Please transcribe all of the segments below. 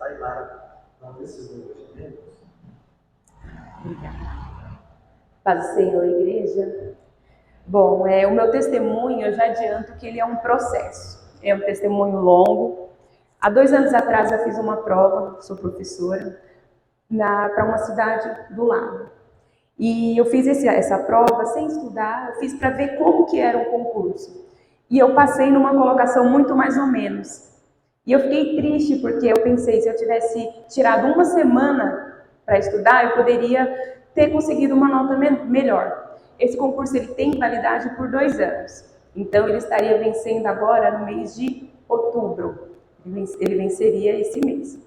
Pai Lara, não precisou hoje, né? Obrigada. Paz do Senhor, igreja. Bom, o meu testemunho, eu já adianto que ele é um processo. É um testemunho longo. Há 2 anos atrás eu fiz uma prova, sou professora, para uma cidade do lado. E eu fiz essa prova sem estudar, eu fiz para ver como que era o concurso. E eu passei numa colocação muito mais ou menos. E eu fiquei triste porque eu pensei, se eu tivesse tirado uma semana para estudar, eu poderia ter conseguido uma nota melhor. Esse concurso ele tem validade por 2 anos. Então ele estaria vencendo agora no mês de outubro. Ele venceria esse mês.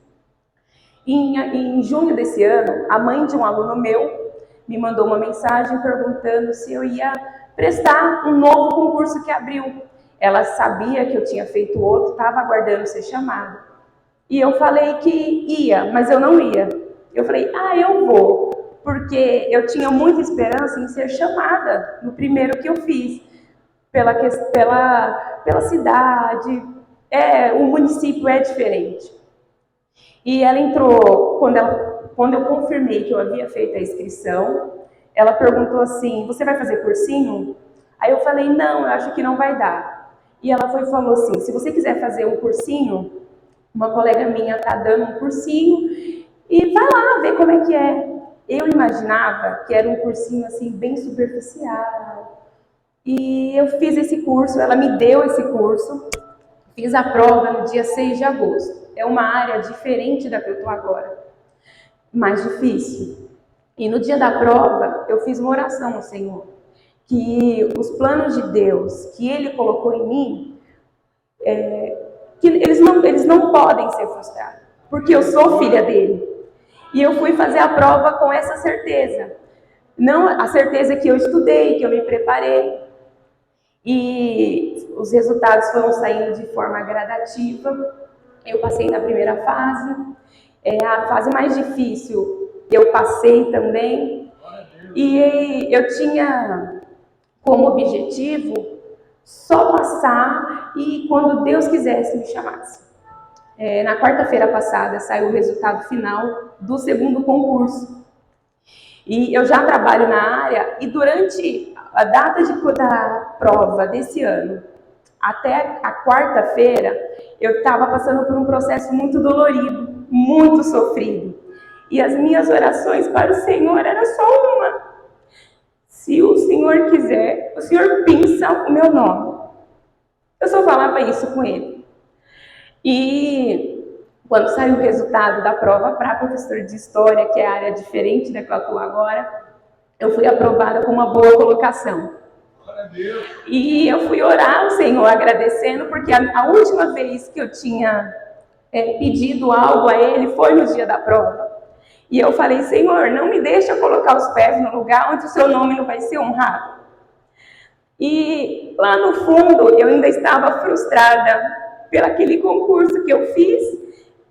Em junho desse ano, a mãe de um aluno meu me mandou uma mensagem perguntando se eu ia prestar um novo concurso que abriu. Ela sabia que eu tinha feito outro, estava aguardando ser chamada. E eu falei que ia, mas eu não ia. Eu falei, eu vou, porque eu tinha muita esperança em ser chamada no primeiro que eu fiz, pela cidade, o município é diferente. E ela entrou, quando eu confirmei que eu havia feito a inscrição, ela perguntou assim, você vai fazer cursinho? Aí eu falei, não, eu acho que não vai dar. E ela falou assim, se você quiser fazer um cursinho, uma colega minha está dando um cursinho, e vai lá ver como é que é. Eu imaginava que era um cursinho assim, bem superficial. E eu fiz esse curso, ela me deu esse curso, fiz a prova no dia 6 de agosto. É uma área diferente da que eu estou agora, mais difícil. E no dia da prova, eu fiz uma oração ao Senhor, que os planos de Deus, que Ele colocou em mim, que eles não podem ser frustrados, porque eu sou filha dele. E eu fui fazer a prova com essa certeza. Não a certeza que eu estudei, que eu me preparei. E os resultados foram saindo de forma gradativa. Eu passei na primeira fase. A fase mais difícil eu passei também. E eu tinha como objetivo só passar e quando Deus quisesse me chamasse. Na quarta-feira passada saiu o resultado final do segundo concurso. E eu já trabalho na área e durante a data da prova desse ano, até a quarta-feira, eu estava passando por um processo muito dolorido, muito sofrido. E as minhas orações para o Senhor era só uma. Se o Senhor quiser, o Senhor pensa o meu nome. Eu só falava isso com ele. E quando saiu o resultado da prova para professor de história, que é a área diferente da que eu atuo agora, eu fui aprovada com uma boa colocação. E eu fui orar ao Senhor agradecendo, porque a última vez que eu tinha pedido algo a Ele foi no dia da prova. E eu falei, Senhor, não me deixa colocar os pés no lugar onde o seu nome não vai ser honrado. E lá no fundo eu ainda estava frustrada pelo aquele concurso que eu fiz,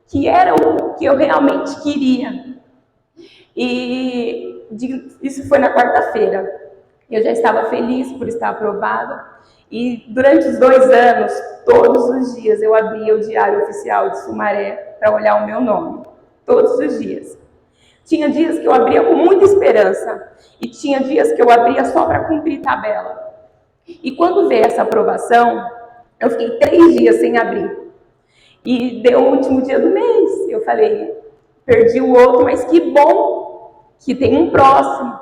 que era o que eu realmente queria. E isso foi na quarta-feira. Eu já estava feliz por estar aprovada. E durante os 2 anos, todos os dias, eu abria o Diário Oficial de Sumaré para olhar o meu nome. Todos os dias. Tinha dias que eu abria com muita esperança. E tinha dias que eu abria só para cumprir tabela. E quando veio essa aprovação, eu fiquei 3 dias sem abrir. E deu o último dia do mês. Eu falei, perdi o outro, mas que bom que tem um próximo.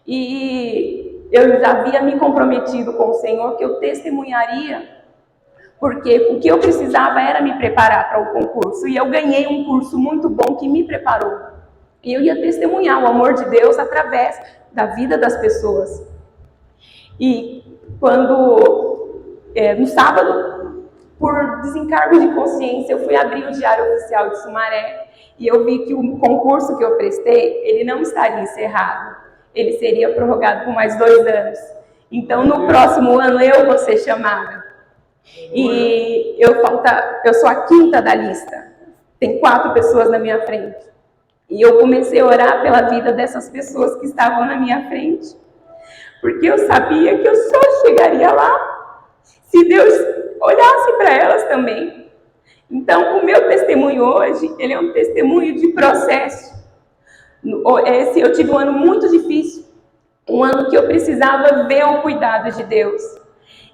E eu já havia me comprometido com o Senhor que eu testemunharia, porque o que eu precisava era me preparar para o concurso. E eu ganhei um curso muito bom que me preparou. E eu ia testemunhar o amor de Deus através da vida das pessoas. E no sábado, por desencargo de consciência, eu fui abrir o Diário Oficial de Sumaré e eu vi que o concurso que eu prestei, ele não estaria encerrado. Ele seria prorrogado por mais 2 anos. Então, no próximo ano, eu vou ser chamada. E eu sou a 5ª da lista. Tem 4 pessoas na minha frente. E eu comecei a orar pela vida dessas pessoas que estavam na minha frente. Porque eu sabia que eu só chegaria lá se Deus olhasse para elas também. Então, o meu testemunho hoje, ele é um testemunho de processo. Eu tive um ano muito difícil, um ano que eu precisava ver o cuidado de Deus.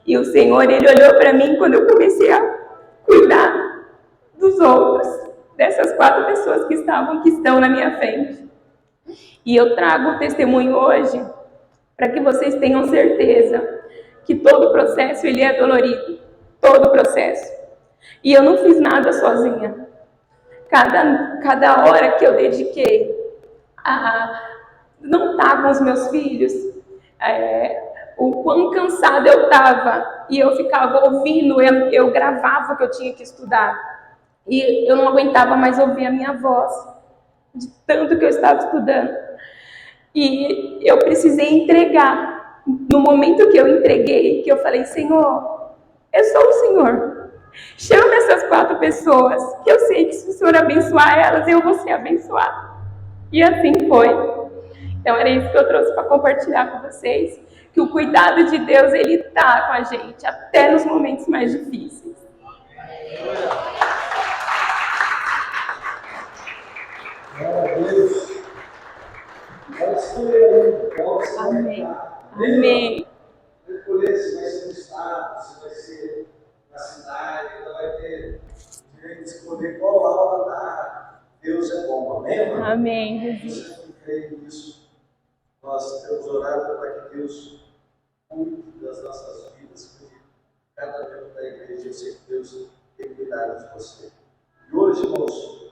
E o Senhor, Ele olhou para mim quando eu comecei a cuidar dos outros, dessas 4 pessoas que estão na minha frente. E eu trago o testemunho hoje para que vocês tenham certeza que todo o processo ele é dolorido, todo o processo. E eu não fiz nada sozinha. Cada hora que eu dediquei a não estar com os meus filhos, o quão cansada eu estava, e eu ficava ouvindo, eu gravava o que eu tinha que estudar, e eu não aguentava mais ouvir a minha voz, de tanto que eu estava estudando. E eu precisei entregar. No momento que eu entreguei, que eu falei, Senhor, eu sou o Senhor. Chama essas 4 pessoas, que eu sei que se o Senhor abençoar elas, eu vou ser abençoada. E assim foi. Então era isso que eu trouxe para compartilhar com vocês, que o cuidado de Deus, ele está com a gente, até nos momentos mais difíceis. Glória a Deus. Pode escolher aí, qual você vai ficar. Amém. Pode escolher se vai ser no estado, se vai ser na cidade, ela vai ter direito de escolher qual aula dar. Deus é bom, amém? Amém, Jesus. Você não crê nisso? Nós temos orado para que Deus cuide das nossas vidas, cuide cada membro da igreja. Eu sei que Deus tem cuidado de você. E hoje, irmãos,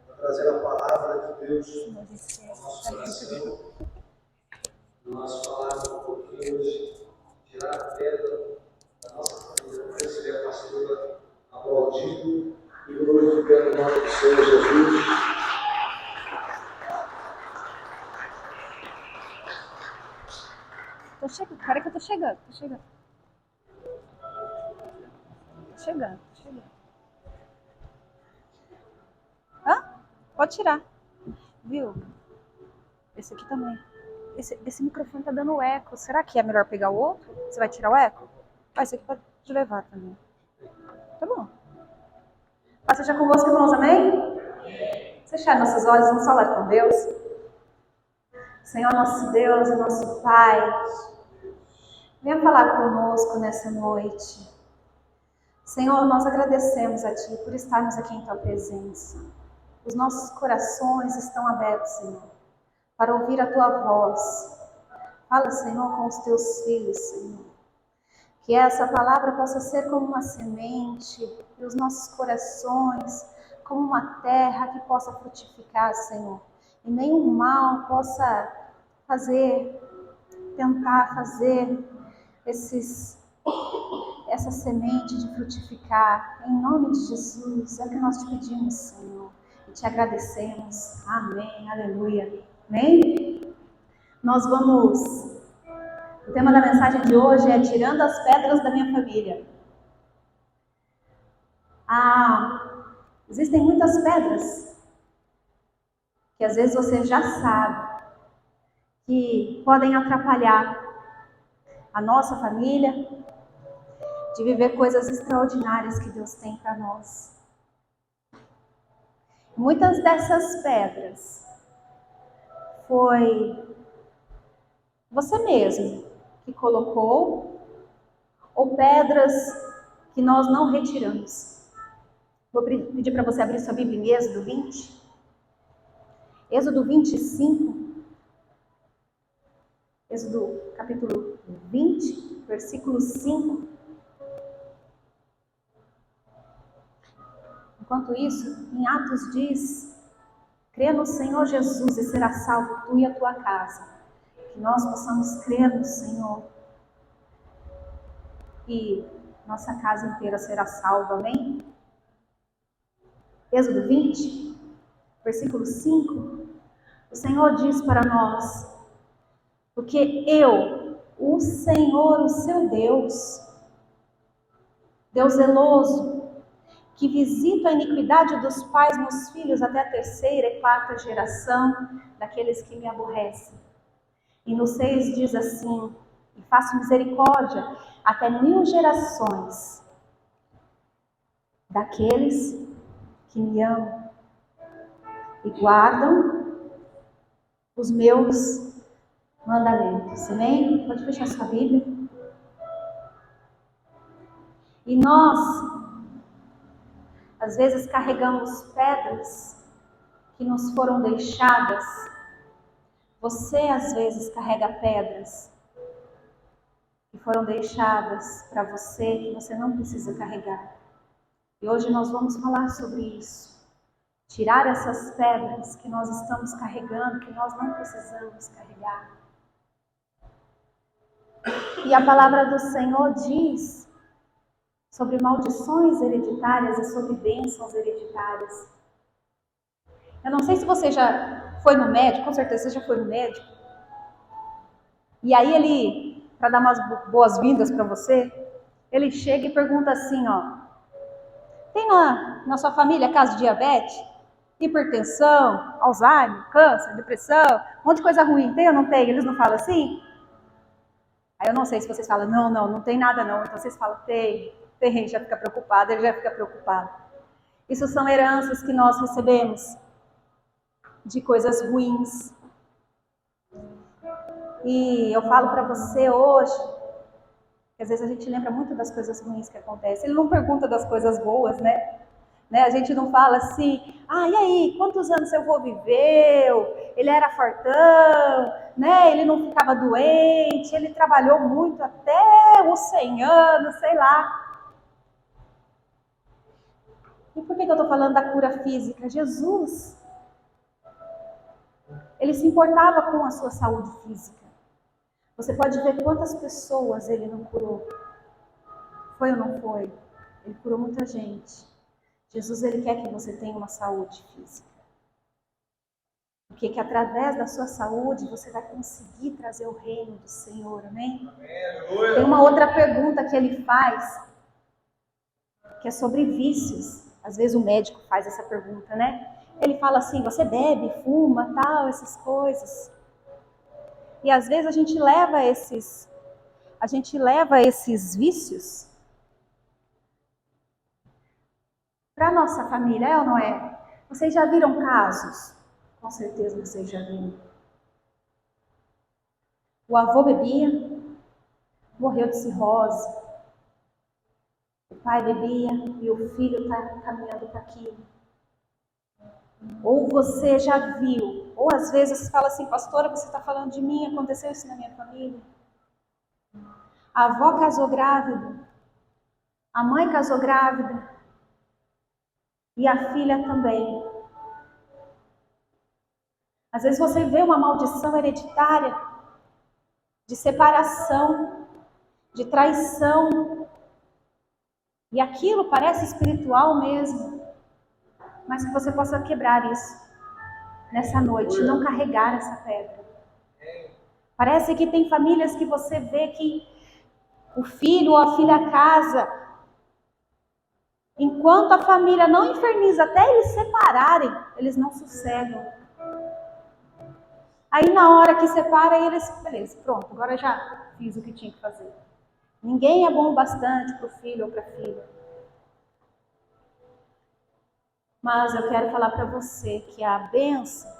vou trazer a palavra de Deus ao nosso coração. Nós falamos um pouquinho hoje, tirar a pedra da nossa família. Eu recebi a pastora aplaudindo e glorificando o nome do Senhor Jesus. Tô chegando, peraí que eu tô chegando. Tô chegando. Hã? Pode tirar. Viu? Esse aqui também. Esse microfone tá dando eco. Será que é melhor pegar o outro? Você vai tirar o eco? Ah, esse aqui pode levar também. Tá bom. Paz seja convosco, irmãos, amém? Fechar nossos olhos, vamos falar com Deus. Senhor, nosso Deus e nosso Pai, venha falar conosco nessa noite. Senhor, nós agradecemos a Ti por estarmos aqui em Tua presença. Os nossos corações estão abertos, Senhor, para ouvir a Tua voz. Fala, Senhor, com os Teus filhos, Senhor. Que essa palavra possa ser como uma semente e os nossos corações como uma terra que possa frutificar, Senhor. E nenhum mal possa tentar fazer essa semente de frutificar. Em nome de Jesus, é o que nós te pedimos, Senhor. E te agradecemos. Amém. Aleluia. Amém? O tema da mensagem de hoje é tirando as pedras da minha família. Existem muitas pedras que às vezes você já sabe que podem atrapalhar a nossa família de viver coisas extraordinárias que Deus tem para nós. Muitas dessas pedras foi você mesmo que colocou, ou pedras que nós não retiramos. Vou pedir para você abrir sua Bíblia em Êxodo 20. Êxodo 25. Êxodo capítulo 20, versículo 5. Enquanto isso, em Atos diz: crê no Senhor Jesus e será salvo tu e a tua casa. Que nós possamos crer no Senhor e nossa casa inteira será salva, amém? Êxodo 20, versículo 5, o Senhor diz para nós: porque eu, o Senhor, o seu Deus, Deus zeloso, que visita a iniquidade dos pais nos filhos até a 3ª e 4ª geração daqueles que me aborrecem. E no 6 diz assim: e faço misericórdia até 1000 gerações daqueles que me amam e guardam os meus mandamentos. Amém? Pode fechar sua Bíblia. E nós, às vezes, carregamos pedras que nos foram deixadas. Você, às vezes, carrega pedras que foram deixadas para você, que você não precisa carregar. E hoje nós vamos falar sobre isso. Tirar essas pedras que nós estamos carregando, que nós não precisamos carregar. E a palavra do Senhor diz sobre maldições hereditárias e sobre bênçãos hereditárias. Eu não sei se você já foi no médico, com certeza você já foi no médico. E aí ele, para dar umas boas-vindas para você, ele chega e pergunta assim, ó: tem na sua família caso de diabetes, hipertensão, Alzheimer, câncer, depressão, um monte de coisa ruim, tem ou não tem? Eles não falam assim? Aí eu não sei se vocês falam, não tem nada não. Então vocês falam, tem, já fica preocupado, ele já fica preocupado. Isso são heranças que nós recebemos de coisas ruins. E eu falo para você hoje, que às vezes a gente lembra muito das coisas ruins que acontecem. Ele não pergunta das coisas boas, né? A gente não fala assim, e aí, quantos anos seu avô viveu? Ele era fortão, né? Ele não ficava doente, ele trabalhou muito até os 100 anos, sei lá. E por que eu estou falando da cura física? Jesus, ele se importava com a sua saúde física. Você pode ver quantas pessoas ele não curou. Foi ou não foi? Ele curou muita gente. Jesus, ele quer que você tenha uma saúde física. Porque que através da sua saúde você vai conseguir trazer o reino do Senhor, amém? Tem uma outra pergunta que ele faz, que é sobre vícios. Às vezes o médico faz essa pergunta, né? Ele fala assim, você bebe, fuma, tal, essas coisas. E às vezes a gente leva esses vícios para a nossa família, é ou não é? Vocês já viram casos? Com certeza vocês já viram. O avô bebia, morreu de cirrose. O pai bebia e o filho está caminhando para aquilo. Ou você já viu, ou às vezes você fala assim, pastora, você está falando de mim, aconteceu isso na minha família. A avó casou grávida, a mãe casou grávida e a filha também. Às vezes você vê uma maldição hereditária de separação, de traição, e aquilo parece espiritual mesmo, mas que você possa quebrar isso nessa noite, não carregar essa pedra. Parece que tem famílias que você vê que o filho ou a filha casa, enquanto a família não inferniza até eles separarem, eles não sossegam. Aí na hora que separa, eles, beleza, pronto, agora já fiz o que tinha que fazer. Ninguém é bom o bastante para o filho ou para a filha. Mas eu quero falar para você que a bênção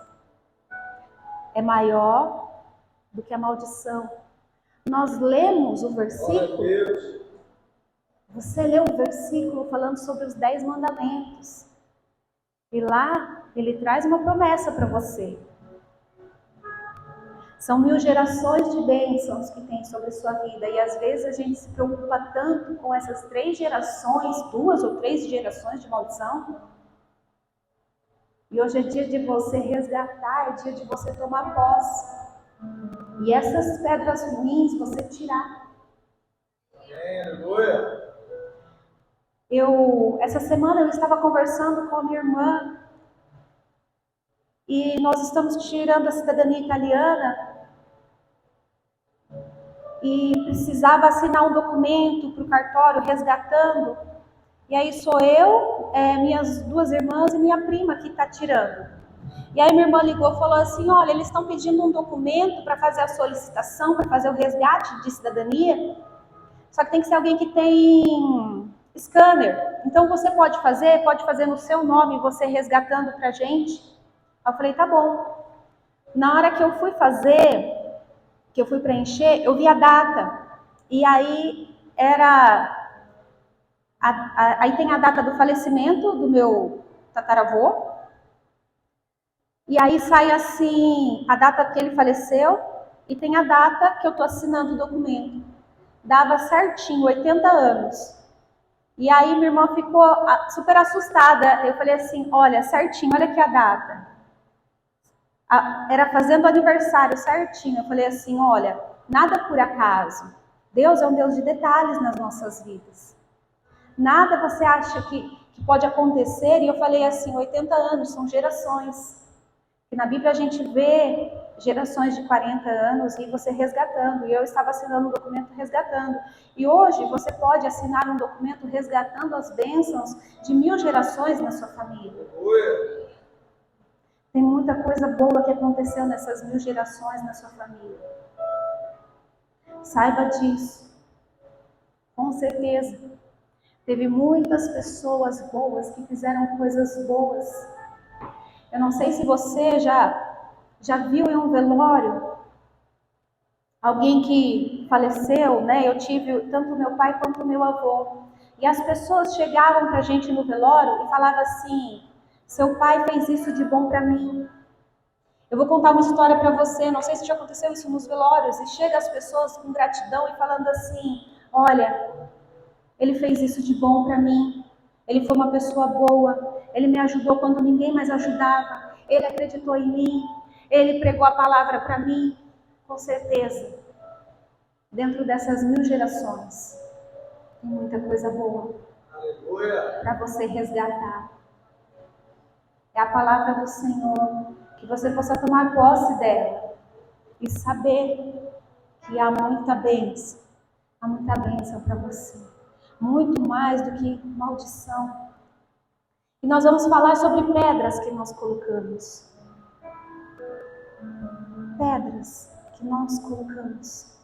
é maior do que a maldição. Nós lemos o versículo, você leu o versículo falando sobre os 10 mandamentos. E lá ele traz uma promessa para você. São 1000 gerações de bênçãos que tem sobre a sua vida. E às vezes a gente se preocupa tanto com essas 3 gerações, 2 ou 3 gerações de maldição. E hoje é dia de você resgatar, é dia de você tomar posse. E essas pedras ruins você tirar. Essa semana eu estava conversando com a minha irmã. E nós estamos tirando a cidadania italiana. E precisava assinar um documento para o cartório resgatando. E aí sou eu, minhas 2 irmãs e minha prima que está tirando. E aí minha irmã ligou e falou assim, olha, eles estão pedindo um documento para fazer a solicitação, para fazer o resgate de cidadania. Só que tem que ser alguém que tem scanner. Então você pode fazer no seu nome, você resgatando pra gente. Eu falei, tá bom. Na hora que eu fui fazer, que eu fui preencher, eu vi a data. E aí aí tem a data do falecimento do meu tataravô. E aí sai assim, a data que ele faleceu e tem a data que eu tô assinando o documento. Dava certinho, 80 anos. E aí minha irmã ficou super assustada. Eu falei assim, olha, certinho, olha aqui a data. Era fazendo aniversário certinho. Eu falei assim, olha, nada por acaso. Deus é um Deus de detalhes nas nossas vidas. Nada você acha que pode acontecer. E eu falei assim, 80 anos, são gerações. E na Bíblia a gente vê gerações de 40 anos e você resgatando. E eu estava assinando um documento resgatando. E hoje você pode assinar um documento resgatando as bênçãos de 1000 gerações na sua família. Tem muita coisa boa que aconteceu nessas 1000 gerações na sua família. Saiba disso. Com certeza. Teve muitas pessoas boas que fizeram coisas boas. Eu não sei se você já viu em um velório alguém que faleceu, né? Eu tive tanto meu pai quanto meu avô. E as pessoas chegavam pra gente no velório e falavam assim, seu pai fez isso de bom para mim. Eu vou contar uma história para você, não sei se já aconteceu isso nos velórios, e chega as pessoas com gratidão e falando assim, olha, ele fez isso de bom para mim, ele foi uma pessoa boa, ele me ajudou quando ninguém mais ajudava, ele acreditou em mim, ele pregou a palavra para mim, com certeza. Dentro dessas 1000 gerações, tem muita coisa boa para você resgatar. É a palavra do Senhor, que você possa tomar posse dela e saber que há muita bênção para você. Muito mais do que maldição. E nós vamos falar sobre pedras que nós colocamos. Pedras que nós colocamos.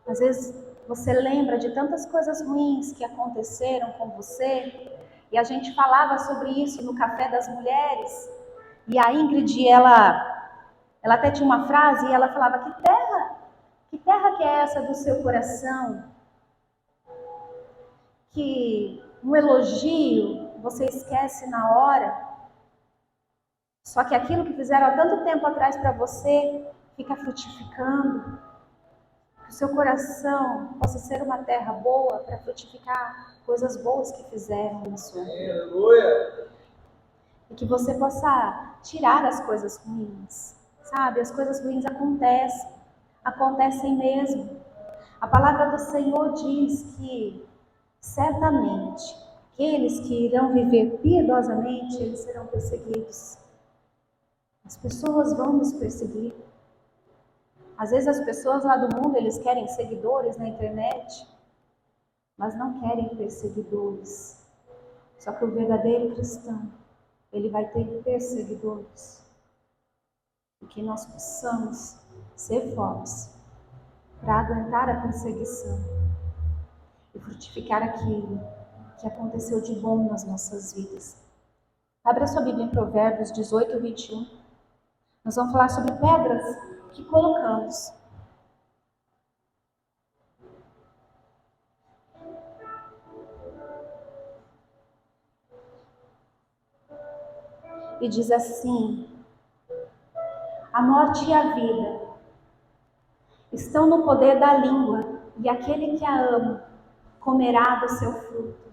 Às vezes você lembra de tantas coisas ruins que aconteceram com você, e a gente falava sobre isso no Café das Mulheres, e a Ingrid, ela até tinha uma frase, e ela falava, que terra que é essa do seu coração? Que um elogio você esquece na hora, só que aquilo que fizeram há tanto tempo atrás para você, fica frutificando. Que o seu coração possa ser uma terra boa para frutificar coisas boas que fizeram na sua vida. E que você possa tirar as coisas ruins, sabe? As coisas ruins acontecem mesmo. A palavra do Senhor diz que certamente aqueles que irão viver piedosamente, eles serão perseguidos. As pessoas vão nos perseguir. Às vezes as pessoas lá do mundo, eles querem seguidores na internet, mas não querem perseguidores. Só que o verdadeiro cristão, ele vai ter perseguidores. E que nós possamos ser fortes para aguentar a perseguição e frutificar aquilo que aconteceu de bom nas nossas vidas. Abra sua Bíblia em Provérbios 18, 21. Nós vamos falar sobre pedras que colocamos. E diz assim, a morte e a vida estão no poder da língua, e aquele que a ama comerá do seu fruto.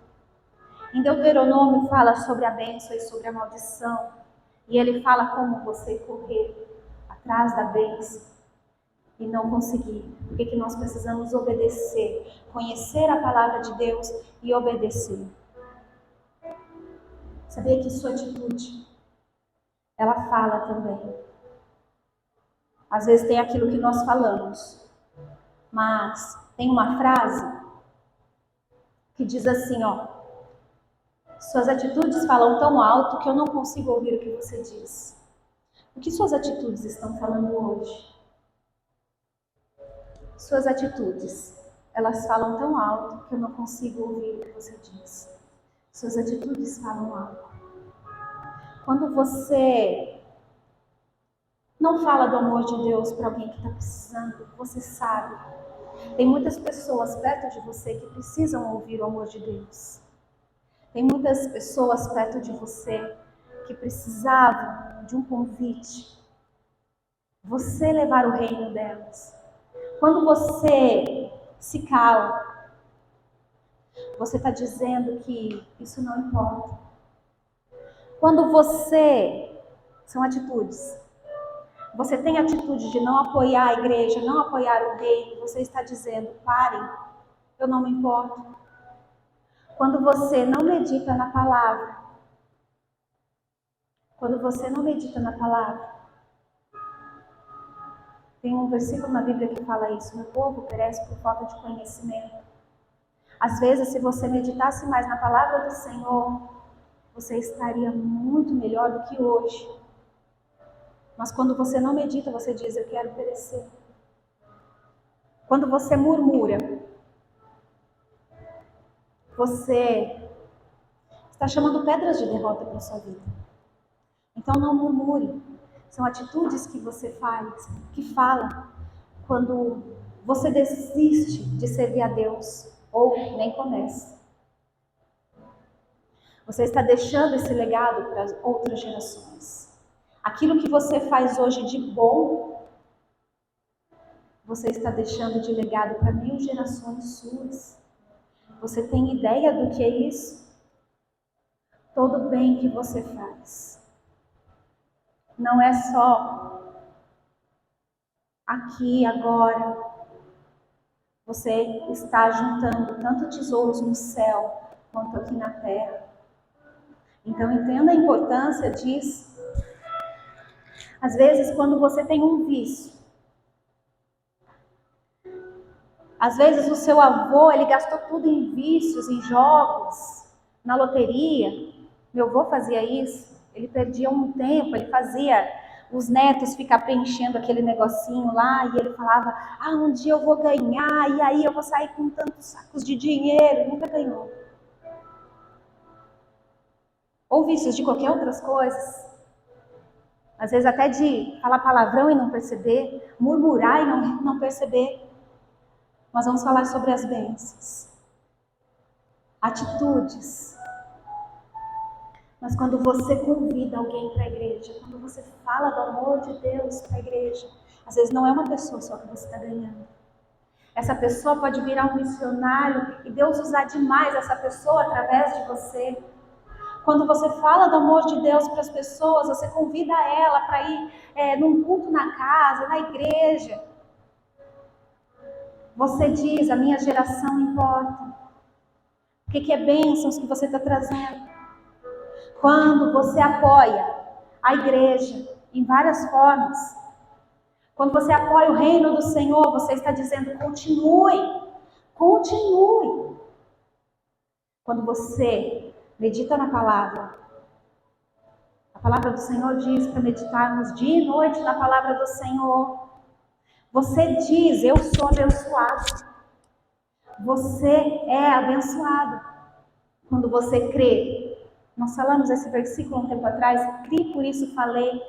Em Deuteronômio fala sobre a bênção e sobre a maldição, e ele fala como você correr atrás da bênção e não conseguir, porque que nós precisamos obedecer, conhecer a palavra de Deus e obedecer. Sabia que sua atitude, ela fala também. Às vezes tem aquilo que nós falamos, mas tem uma frase que diz assim, ó, suas atitudes falam tão alto que eu não consigo ouvir o que você diz. O que suas atitudes estão falando hoje? Suas atitudes elas falam tão alto que eu não consigo ouvir o que você diz. Suas atitudes falam alto. Quando você não fala do amor de Deus para alguém que está precisando, você sabe. Tem muitas pessoas perto de você que precisam ouvir o amor de Deus. Tem muitas pessoas perto de você que precisavam de um convite. Você levar o reino delas. Quando você se cala, você está dizendo que isso não importa. Quando você... São atitudes. Você tem a atitude de não apoiar a igreja, não apoiar o reino, você está dizendo, parem, eu não me importo. Quando você não medita na palavra, tem um versículo na Bíblia que fala isso, meu povo perece por falta de conhecimento. Às vezes, se você meditasse mais na palavra do Senhor, você estaria muito melhor do que hoje. Mas quando você não medita, você diz, eu quero perecer. Quando você murmura, você está chamando pedras de derrota para a sua vida. Então não murmure. São atitudes que você faz, que fala quando você desiste de servir a Deus ou nem começa. Você está deixando esse legado para outras gerações. Aquilo que você faz hoje de bom, você está deixando de legado para 1000 gerações suas. Você tem ideia do que é isso? Todo bem que você faz. Não é só aqui, agora. Você está juntando tanto tesouros no céu, quanto aqui na terra. Então entenda a importância disso. Às vezes, quando você tem um vício, às vezes o seu avô, ele gastou tudo em vícios, em jogos, na loteria. Meu avô fazia isso, ele perdia um tempo, ele fazia os netos ficar preenchendo aquele negocinho lá, e ele falava, um dia eu vou ganhar, e aí eu vou sair com tantos sacos de dinheiro. Nunca ganhou. Ou vícios de qualquer outras coisas. Às vezes até de falar palavrão e não perceber, murmurar e não perceber. Mas vamos falar sobre as bênçãos. Atitudes. Mas quando você convida alguém para a igreja, quando você fala do amor de Deus para a igreja, às vezes não é uma pessoa só que você está ganhando. Essa pessoa pode virar um missionário e Deus usar demais essa pessoa através de você. Quando você fala do amor de Deus para as pessoas, você convida ela para ir num culto na casa, na igreja. Você diz, a minha geração importa. O que é bênçãos que você está trazendo? Quando você apoia a igreja em várias formas, quando você apoia o reino do Senhor, você está dizendo, continue, continue. Quando você medita na palavra, a palavra do Senhor diz para meditarmos dia e noite na palavra do Senhor. Você diz, eu sou abençoado. Você é abençoado. Quando você crê. Nós falamos esse versículo um tempo atrás, criei, por isso falei.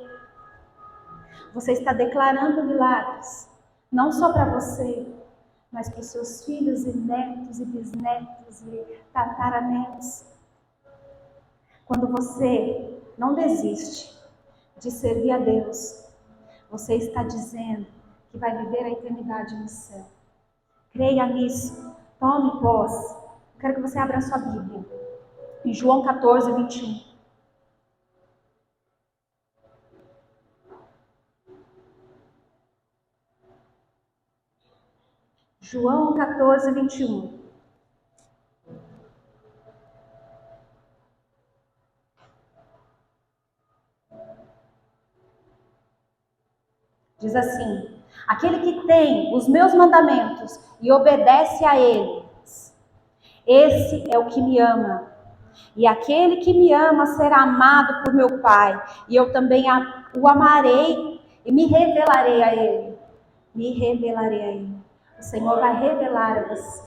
Você está declarando milagres, não só para você, mas para os seus filhos e netos e bisnetos e tataranetos. Quando você não desiste de servir a Deus, você está dizendo que vai viver a eternidade no céu. Creia nisso, tome posse. Eu quero que você abra a sua Bíblia. Em João 14, 21. João 14, 21. Diz assim, aquele que tem os meus mandamentos e obedece a eles, esse é o que me ama. E aquele que me ama será amado por meu Pai, e eu também o amarei e me revelarei a ele. Me revelarei a ele. O Senhor vai revelar a você.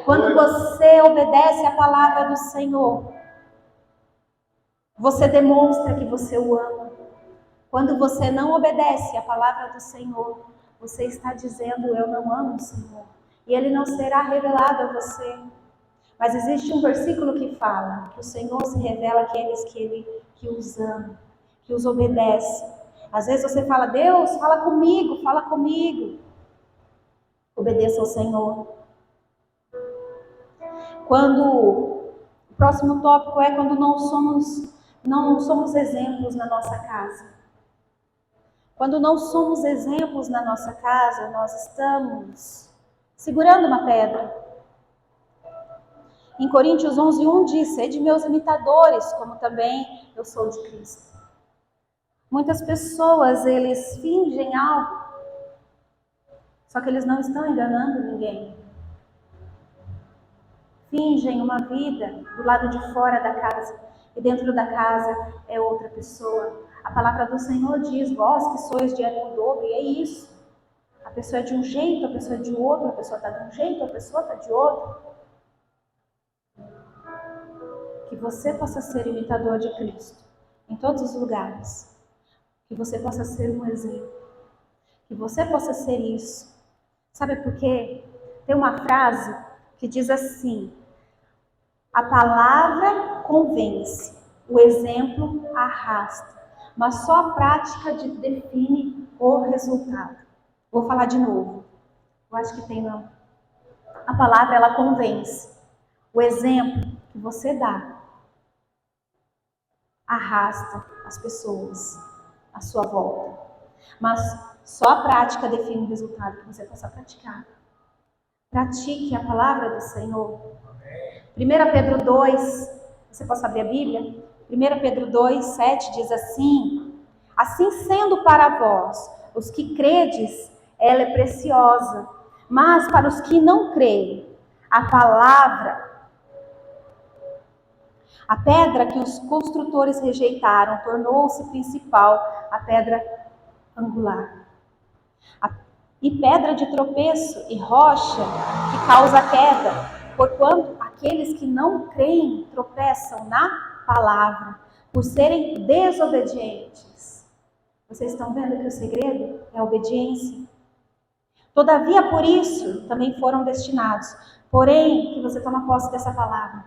Quando você obedece à palavra do Senhor, você demonstra que você o ama. Quando você não obedece à palavra do Senhor, você está dizendo: eu não amo o Senhor. E Ele não será revelado a você. Mas existe um versículo que fala que o Senhor se revela àqueles que os ama, que os obedece. Às vezes você fala: Deus, fala comigo, fala comigo. Obedeça ao Senhor. O próximo tópico é quando não somos exemplos na nossa casa. Quando não somos exemplos na nossa casa, nós estamos segurando uma pedra. Em Coríntios 11:1 diz: sede meus imitadores, como também eu sou de Cristo. Muitas pessoas, eles fingem algo, só que eles não estão enganando ninguém. Fingem uma vida do lado de fora da casa, e dentro da casa é outra pessoa. A palavra do Senhor diz: vós que sois de ânimo dobre, e é isso. A pessoa é de um jeito, a pessoa é de outro, a pessoa está de um jeito, a pessoa está de outro. Que você possa ser imitador de Cristo em todos os lugares. Que você possa ser um exemplo. Que você possa ser isso. Sabe por quê? Tem uma frase que diz assim: a palavra convence, o exemplo arrasta, mas só a prática define o resultado. Vou falar de novo. Eu acho que tem não. A palavra, ela convence. O exemplo que você dá arrasta as pessoas à sua volta. Mas só a prática define o resultado que você possa praticar. Pratique a palavra do Senhor. 1 Pedro 2, você pode abrir a Bíblia? 1 Pedro 2, 7 diz assim: assim sendo para vós, os que credes, ela é preciosa, mas para os que não creem, a pedra que os construtores rejeitaram tornou-se principal, a pedra angular. E pedra de tropeço e rocha que causa queda, porquanto aqueles que não creem tropeçam na palavra, por serem desobedientes. Vocês estão vendo que o segredo é a obediência? Todavia, por isso, também foram destinados. Porém, que você toma posse dessa palavra.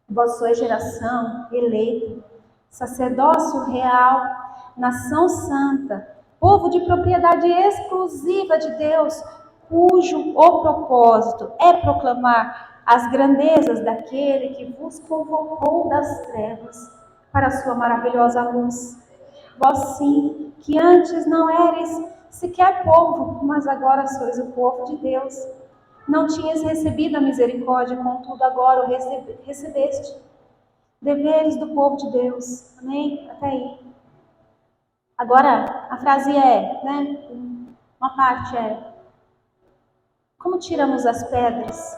Vós sois geração eleita, sacerdócio real, nação santa, povo de propriedade exclusiva de Deus, cujo o propósito é proclamar as grandezas daquele que vos convocou das trevas para a sua maravilhosa luz. Vós sim, que antes não eres sequer povo, mas agora sois o povo de Deus. Não tinhas recebido a misericórdia, contudo agora o recebeste. Deveres do povo de Deus. Amém? Até aí. Agora, a frase uma parte é: como tiramos as pedras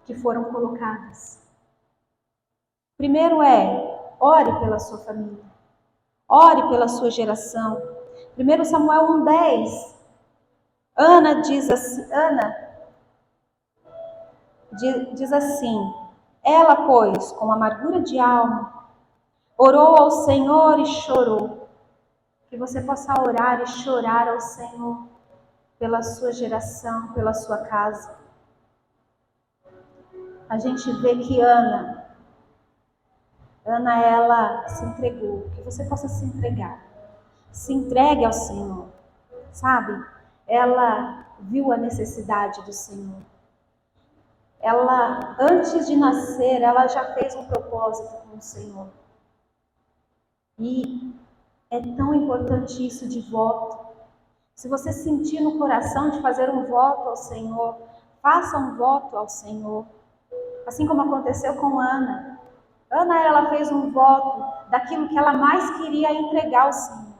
que foram colocadas? Primeiro ore pela sua família. Ore pela sua geração. 1 Samuel 1:10. Ana diz assim: ela, pois, com amargura de alma, orou ao Senhor e chorou. Que você possa orar e chorar ao Senhor pela sua geração, pela sua casa. A gente vê que Ana, ela se entregou. Que você possa se entregar. Se entregue ao Senhor, sabe? Ela viu a necessidade do Senhor. Ela, antes de nascer, ela já fez um propósito com o Senhor. E é tão importante isso de voto. Se você sentir no coração de fazer um voto ao Senhor, faça um voto ao Senhor. Assim como aconteceu com Ana. Ana, ela fez um voto daquilo que ela mais queria entregar ao Senhor.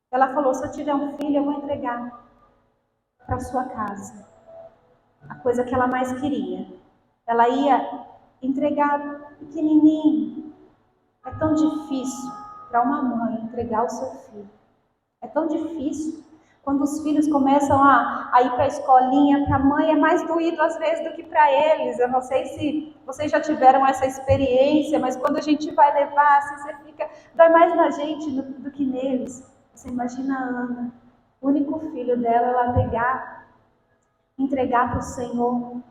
Ela falou: se eu tiver um filho, eu vou entregar para sua casa. A coisa que ela mais queria. Ela ia entregar pequenininho. É tão difícil para uma mãe entregar o seu filho. É tão difícil. Quando os filhos começam a ir para a escolinha, para a mãe é mais doído às vezes do que para eles. Eu não sei se vocês já tiveram essa experiência, mas quando a gente vai levar, assim, você fica, dói mais na gente do que neles. Você imagina a Ana, o único filho dela, ela pegar, entregar para o Senhor,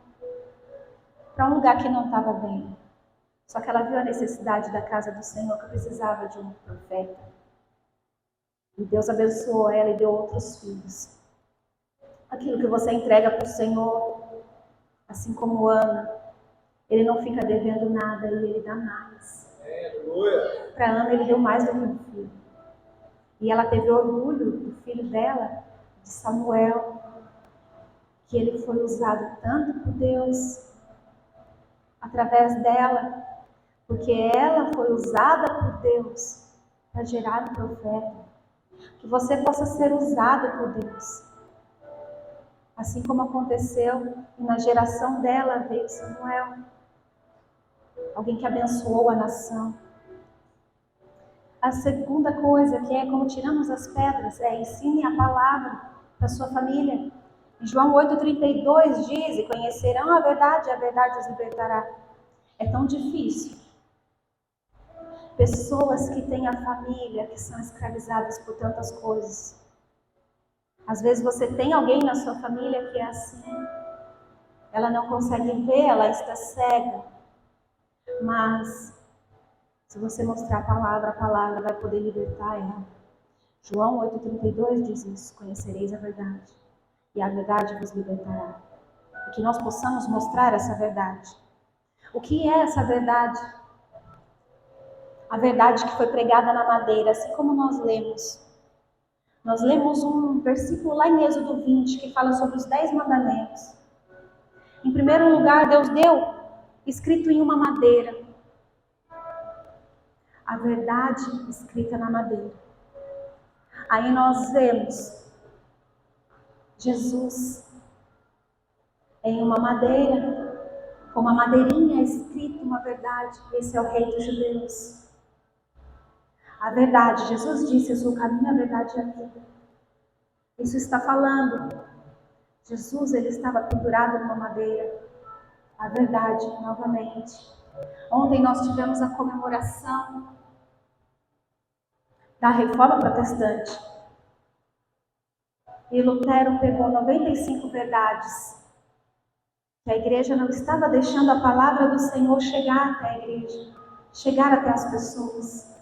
para um lugar que não estava bem. Só que ela viu a necessidade da casa do Senhor, que precisava de um profeta. E Deus abençoou ela e deu outros filhos. Aquilo que você entrega para o Senhor, assim como Ana, Ele não fica devendo nada e Ele dá mais. Para Ana, Ele deu mais do que um filho. E ela teve orgulho do filho dela, de Samuel, que ele foi usado tanto por Deus, através dela, porque ela foi usada por Deus para gerar um profeta. Que você possa ser usado por Deus. Assim como aconteceu e na geração dela veio Samuel, alguém que abençoou a nação. A segunda coisa, que é como tiramos as pedras, é ensine a palavra para sua família. Em João 8,32 diz, e conhecerão a verdade os libertará. É tão difícil. Pessoas que têm a família, que são escravizadas por tantas coisas. Às vezes você tem alguém na sua família que é assim. Ela não consegue ver, ela está cega. Mas, se você mostrar a palavra vai poder libertar ela. João 8,32 diz isso, conhecereis a verdade, e a verdade vos libertará. E que nós possamos mostrar essa verdade. O que é essa verdade? A verdade que foi pregada na madeira, assim como nós lemos. Nós lemos um versículo lá em Êxodo 20, que fala sobre os 10 mandamentos. Em primeiro lugar, Deus deu, escrito em uma madeira, a verdade escrita na madeira. Aí nós vemos Jesus em uma madeira, com uma madeirinha escrita uma verdade. Esse é o Rei dos Judeus. A verdade, Jesus disse, eu sou o caminho, a verdade e a vida. Isso está falando. Jesus, ele estava pendurado numa madeira. A verdade, novamente. Ontem nós tivemos a comemoração da Reforma Protestante. E Lutero pegou 95 verdades que a igreja não estava deixando a palavra do Senhor chegar até a igreja, chegar até as pessoas.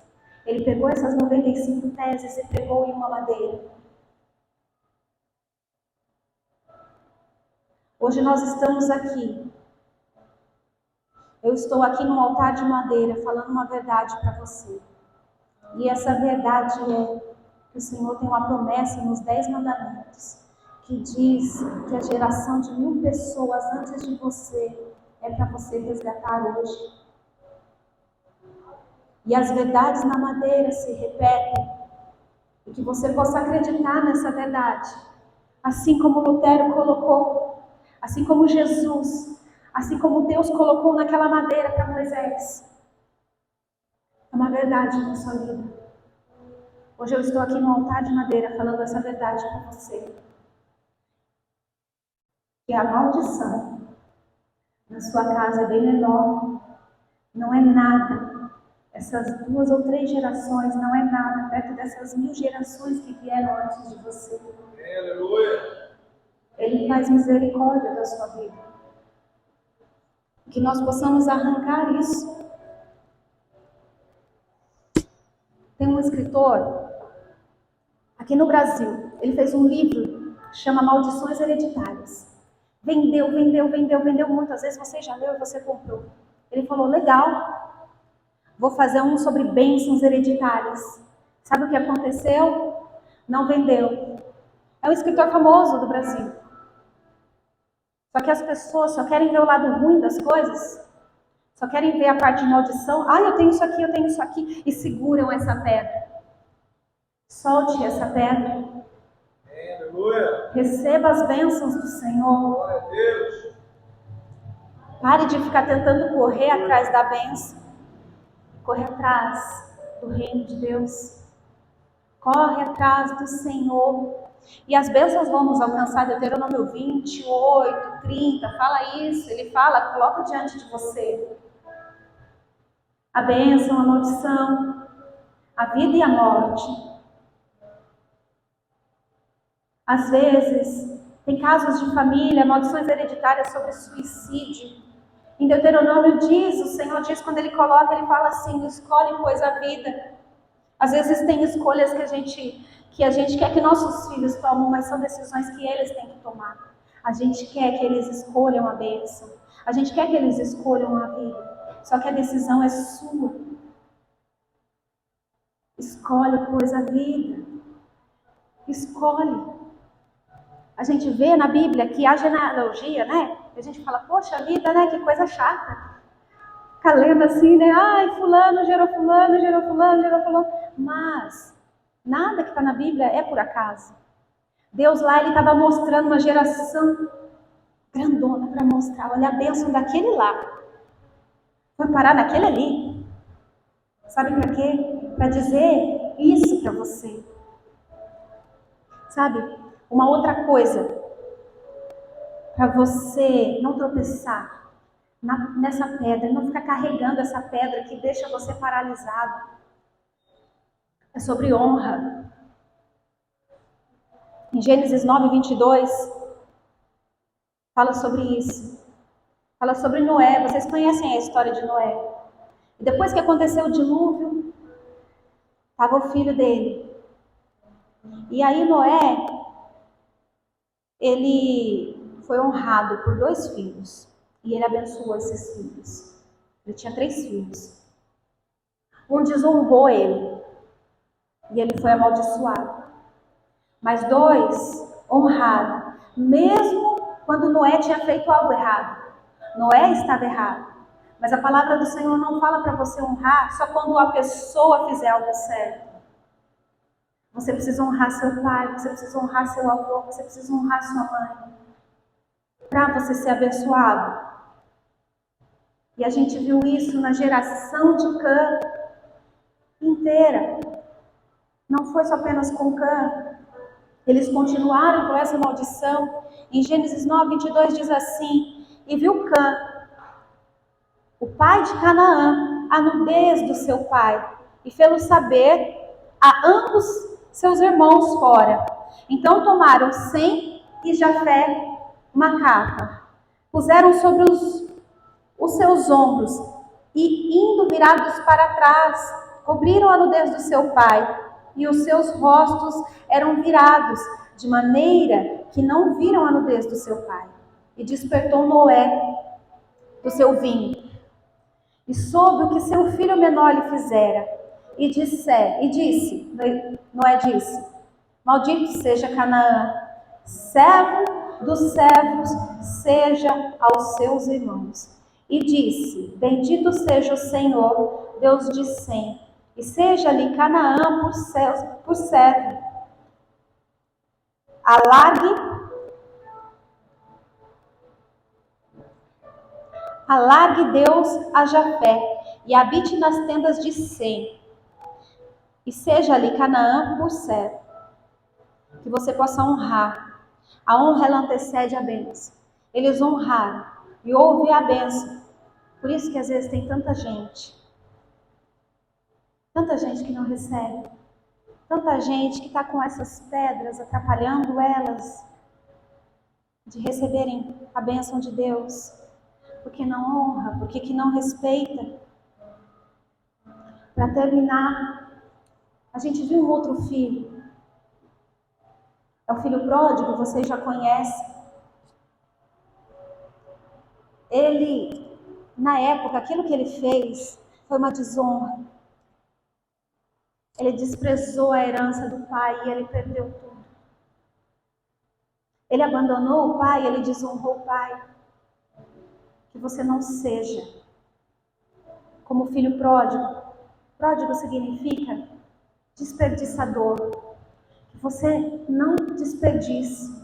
Ele pegou essas 95 teses e pregou em uma madeira. Hoje nós estamos aqui. Eu estou aqui num altar de madeira falando uma verdade para você. E essa verdade é que o Senhor tem uma promessa nos 10 mandamentos, que diz que a geração de 1000 pessoas antes de você é para você resgatar hoje. E as verdades na madeira se repetem, e que você possa acreditar nessa verdade, assim como Lutero colocou, assim como Jesus, assim como Deus colocou naquela madeira para Moisés. É uma verdade na sua vida. Hoje eu estou aqui no altar de madeira falando essa verdade para você. Que a maldição na sua casa é bem menor, não é nada. Essas 2 ou 3 gerações não é nada perto dessas 1000 gerações que vieram antes de você. Aleluia! Ele faz misericórdia da sua vida. Que nós possamos arrancar isso. Tem um escritor aqui no Brasil, ele fez um livro, chama Maldições Hereditárias. Vendeu muito. Às vezes você já leu e você comprou. Ele falou, legal, vou fazer um sobre bênçãos hereditárias. Sabe o que aconteceu? Não vendeu. É um escritor famoso do Brasil. Só que as pessoas só querem ver o lado ruim das coisas. Só querem ver a parte de maldição. Ah, eu tenho isso aqui. E seguram essa pedra. Solte essa pedra. Aleluia! Receba as bênçãos do Senhor. Glória a Deus! Pare de ficar tentando correr atrás da bênção. Corre atrás do reino de Deus. Corre atrás do Senhor. E as bênçãos vão nos alcançar. Deuteronômio 28, 30, fala isso. Ele fala, coloca diante de você a bênção, a maldição, a vida e a morte. Às vezes, tem casos de família, maldições hereditárias sobre suicídio. Em Deuteronômio diz, o Senhor diz, quando Ele coloca, Ele fala assim, escolhe, pois, a vida. Às vezes tem escolhas que a gente quer que nossos filhos tomem, mas são decisões que eles têm que tomar. A gente quer que eles escolham a bênção. A gente quer que eles escolham a vida. Só que a decisão é sua. Escolhe, pois, a vida. Escolhe. A gente vê na Bíblia que a genealogia, né? A gente fala, poxa vida, né? Que coisa chata. Fica lendo assim, né? Ai, fulano gerou fulano, gerou fulano, gerou fulano. Mas nada que está na Bíblia é por acaso. Deus lá, Ele estava mostrando uma geração grandona para mostrar, olha a bênção daquele lá. Foi parar naquele ali. Sabe para quê? Para dizer isso para você. Sabe? Uma outra coisa, para você não tropeçar nessa pedra, não ficar carregando essa pedra que deixa você paralisado. É sobre honra. Em Gênesis 9, 22, fala sobre isso. Fala sobre Noé. Vocês conhecem a história de Noé. E depois que aconteceu o dilúvio, estava o filho dele. E aí Noé, ele foi honrado por 2 filhos. E ele abençoou esses filhos. Ele tinha 3 filhos. Um desonrou ele. E ele foi amaldiçoado. Mas 2 honraram. Mesmo quando Noé tinha feito algo errado. Noé estava errado. Mas a palavra do Senhor não fala para você honrar só quando a pessoa fizer algo certo. Você precisa honrar seu pai, você precisa honrar seu avô, você precisa honrar sua mãe. Para você ser abençoado. E a gente viu isso na geração de Cã inteira. Não foi só apenas com Cã. Eles continuaram com essa maldição. Em Gênesis 9, 22 diz assim, e viu Cã, o pai de Canaã, a nudez do seu pai, e fê-lo saber a ambos seus irmãos fora. Então tomaram Sem e Jafé uma capa, puseram sobre os seus ombros, e indo virados para trás, cobriram a nudez do seu pai, e os seus rostos eram virados, de maneira que não viram a nudez do seu pai. E despertou Noé do seu vinho, e soube o que seu filho menor lhe fizera, e disse, Noé disse, maldito seja Canaã, servo dos servos seja aos seus irmãos. E disse, bendito seja o Senhor, Deus de Sem, e seja-lhe Canaã por servo. Alargue Deus a Jafé, e habite nas tendas de Sem, e seja-lhe Canaã por servo. Que você possa honrar. A honra, ela antecede a bênção. Eles honraram, e houve a bênção. Por isso que às vezes tem tanta gente que não recebe, tanta gente que está com essas pedras atrapalhando elas de receberem a bênção de Deus, porque não honra, porque que não respeita. Para terminar, a gente viu um outro filho, é o filho pródigo, vocês já conhecem. Ele, na época, aquilo que ele fez foi uma desonra. Ele desprezou a herança do pai e ele perdeu tudo. Ele abandonou o pai, ele desonrou o pai. Que você não seja como o filho pródigo. Pródigo significa desperdiçador. Que você não desperdice.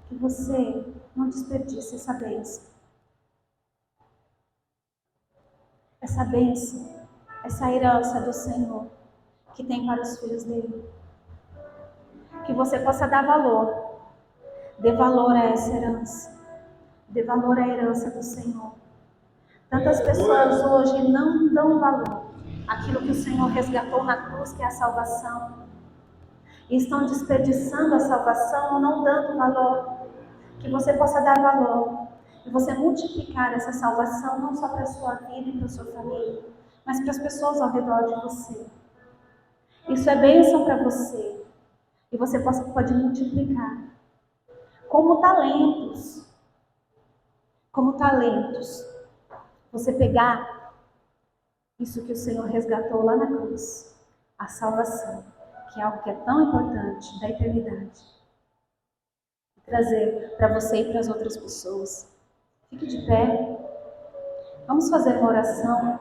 Que você não desperdice essa bênção. Essa bênção, essa herança do Senhor que tem para os filhos dele. que você possa dar valor. Dê valor a essa herança. Dê valor à herança do Senhor. Tantas pessoas hoje não dão valor àquilo que o Senhor resgatou na cruz, que é a salvação. E estão desperdiçando a salvação, não dando valor. Que você possa dar valor. E você multiplicar essa salvação não só para a sua vida e para a sua família, mas para as pessoas ao redor de você. Isso é bênção para você. E você pode multiplicar. Como talentos. Como talentos. Você pegar isso que o Senhor resgatou lá na cruz. A salvação. Que é algo que é tão importante da eternidade. E trazer para você e para as outras pessoas. Fique de pé. Vamos fazer uma oração.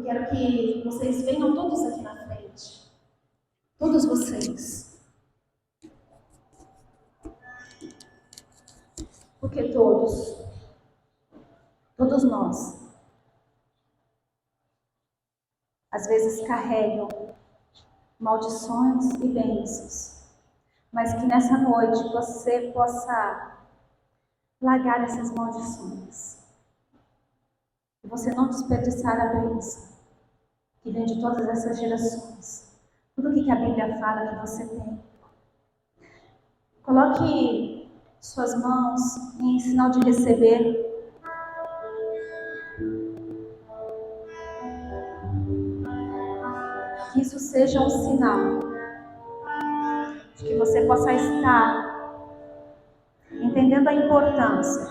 Quero que vocês venham todos aqui na frente. Todos vocês. Porque todos nós, às vezes carregam maldições e bênçãos, mas que nessa noite você possa largar essas maldições. E você não desperdiçar a bênção que vem de todas essas gerações. Tudo o que a Bíblia fala que você tem. Coloque suas mãos em sinal de receber. Que isso seja um sinal de que você possa estar entendendo a importância.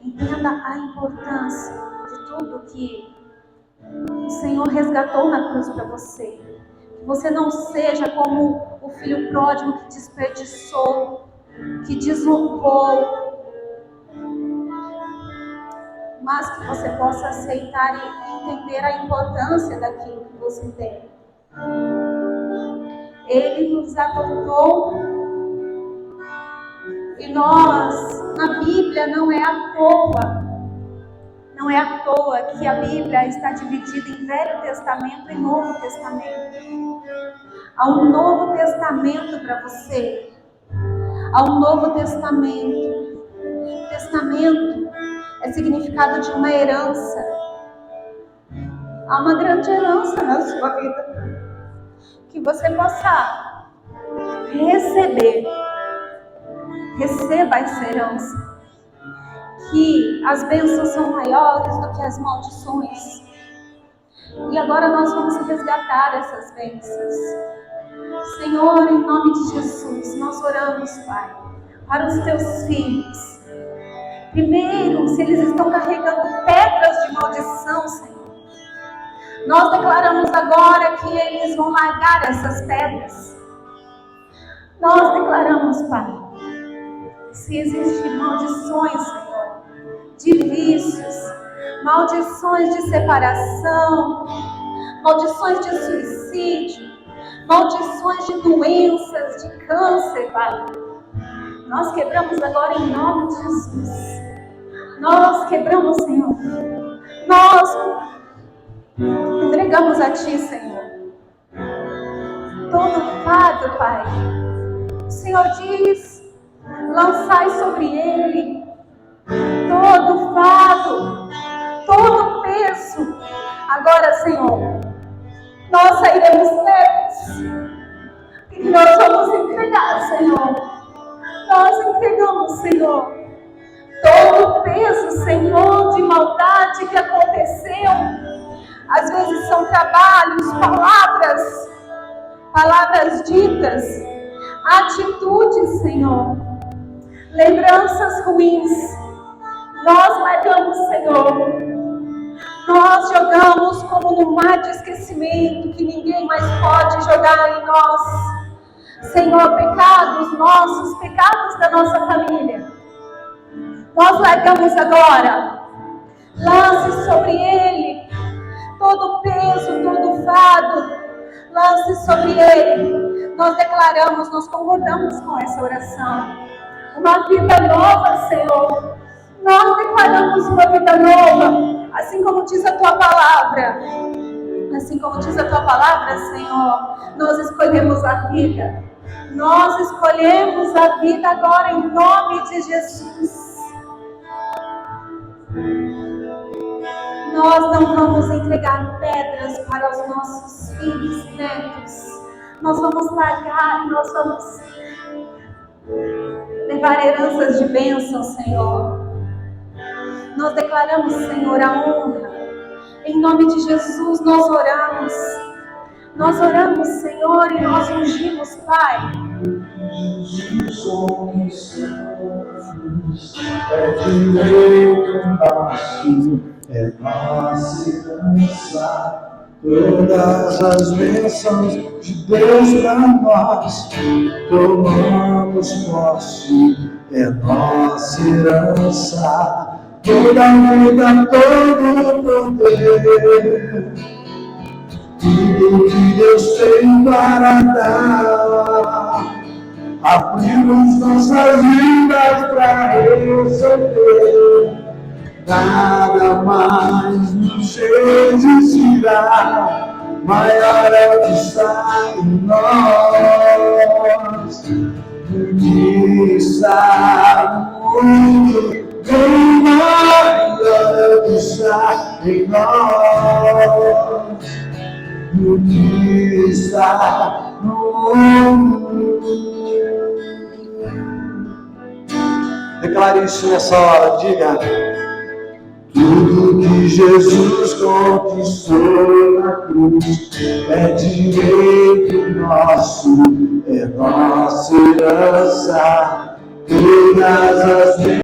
Entenda a importância de tudo que o Senhor resgatou na cruz para você. Que você não seja como o filho pródigo que desperdiçou, que desonrou, mas que você possa aceitar e entender a importância daquilo que você tem. Ele nos adotou e nós, na Bíblia, não é à toa que a Bíblia está dividida em Velho Testamento e Novo Testamento. Há um Novo Testamento para você. Há um Novo Testamento. Testamento é significado de uma herança. Há uma grande herança na sua vida. Que você possa receber. Receba essa herança. Que as bênçãos são maiores do que as maldições. E agora nós vamos resgatar essas bênçãos. Senhor, em nome de Jesus, nós oramos, Pai, para os teus filhos. Primeiro, se eles estão carregando pedras de maldição, Senhor, nós declaramos agora que eles vão largar essas pedras. Nós declaramos, Pai, se existem maldições, Senhor, de vícios, maldições de separação, maldições de suicídio, maldições de doenças, de câncer, Pai, nós quebramos agora em nome de Jesus. Nós quebramos, Senhor. Nós entregamos a Ti, Senhor. Todo fardo, Pai. O Senhor diz, lançai sobre Ele todo fardo, todo peso. Agora, Senhor, nós sairemos leves. E nós vamos entregar, Senhor. Nós entregamos, Senhor, todo o peso, Senhor, de maldade que aconteceu. Às vezes são trabalhos, palavras ditas, atitudes, Senhor, lembranças ruins. Nós largamos, Senhor. Nós jogamos como no mar de esquecimento, que ninguém mais pode jogar em nós. Senhor, pecados nossos, pecados da nossa família, nós largamos agora. Lance sobre Ele todo o peso, todo o fardo. Lance sobre Ele Nós declaramos, nós concordamos com essa oração. Uma vida nova, Senhor. Nós declaramos uma vida nova, assim como diz a tua palavra. Assim como diz a tua palavra, Senhor, nós escolhemos a vida. Nós escolhemos a vida agora em nome de Jesus. Nós não vamos entregar pedras para os nossos filhos e netos. Nós vamos largar, nós vamos levar heranças de bênção, Senhor. Nós declaramos, Senhor, a honra. Em nome de Jesus, nós oramos. Nós oramos, Senhor, e nós ungimos, Pai. É direito nosso, é nossa herança. Todas as bênçãos de Deus para nós, tomamos posse, é nossa herança. Toda vida, todo poder, tudo que Deus tem para dar, abrimos nossas vidas para receber. Nada mais nos resistirá, maior é o que está em nós, do que está no mundo. Bem maior é o que está em nós, do que está no mundo. Declare isso nessa hora, diga. Tudo que Jesus conquistou na cruz é direito nosso, é nossa herança. Todas as